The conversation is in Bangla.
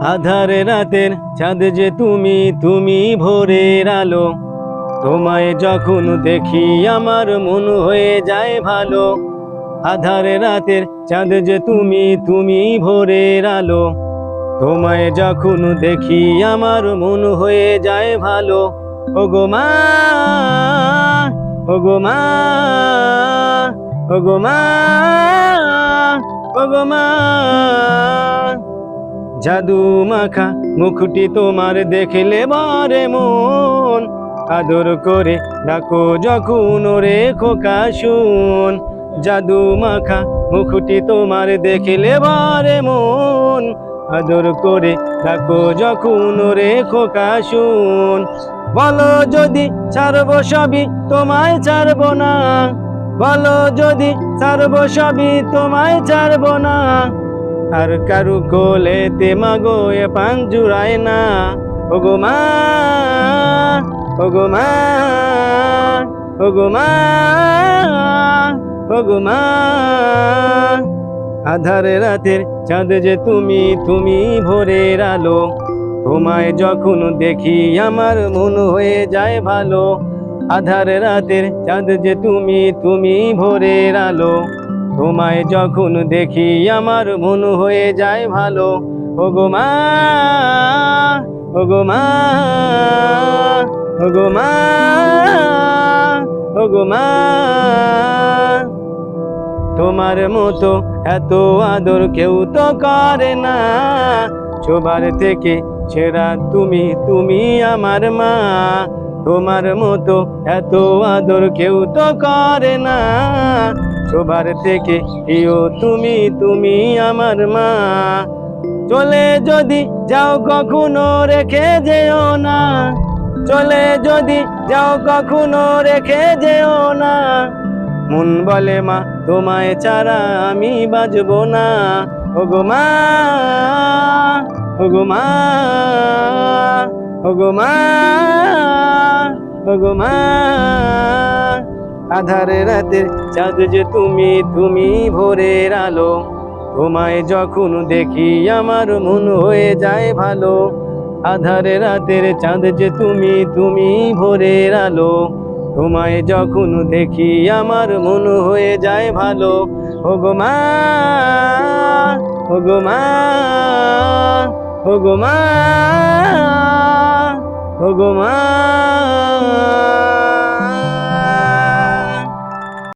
আধারে রাতের চাঁদ যে তুমি, তুমি ভোরের আলো। তোমায় যখন দেখি আমার মন হয়ে যায় ভালো। আধারে রাতের চাঁদ যে তুমি, তুমি ভোরের আলো। তোমায় যখন দেখি আমার মন হয়ে যায় ভালো। ওগো মা, ওগো মা, ওগো মা, ওগো মা। জাদু মাখা মুখটি তোমার দেখলে বারে মন, আদর করে ডাকো যখন ওরে খোকা শুন। জাদু মাখা মুখটি তোমার দেখলে বারে মন, আদর করে ডাকো যখন ওরে খোকা শুন। বলো যদি ছাড়বো সবই তোমায় ছাড়বো না, বলো যদি ছাড়বো সবই তোমায় ছাড়বো না। আর কারু কোলেতে মাগো এ পান জুড়ায় না। ওগো মা, ওগো মা, ওগো মা, ওগো মা। আধারে রাতের চাঁদ যে তুমি, তুমি ভোরের আলো। তোমায় যখন দেখি আমার মন হয়ে যায় ভালো। আধারে রাতের চাঁদ যে তুমি, তুমি ভোরের আলো। তোমায় যখন দেখি আমার মন হয়ে যায় ভালো। ওগো মা, ওগো মা, ওগো মা, ওগো মা। তোমার মতো এত আদর কেউ তো করে না, সবার থেকে সেরা তুমি, তুমি আমার মা। তোমার মতো এত আদর কেউ তো করে না, সবার থেকে প্রিয় তুমি, তুমি আমার মা। চলে যদি যাও কখনো রেখে যেও না, চলে যদি যাও কখনো রেখে যেও না। মন বলে মা তোমায় ছাড়া আমি বাঁচবো না। ওগো মা, ওগো মা, ওগো মা, ওগো মা। আধারে রাতের চাঁদ যে তুমি, তুমি ভোরের আলো। তোমায় যখন দেখি আমার মন হয়ে যায় ভালো। আধারে রাতের চাঁদ যে তুমি, তুমি ভোরের আলো। তোমায় যখন দেখি আমার মন হয়ে যায় ভালো। ওগো মা, ওগো মা, ওগো মা, ওগো মা।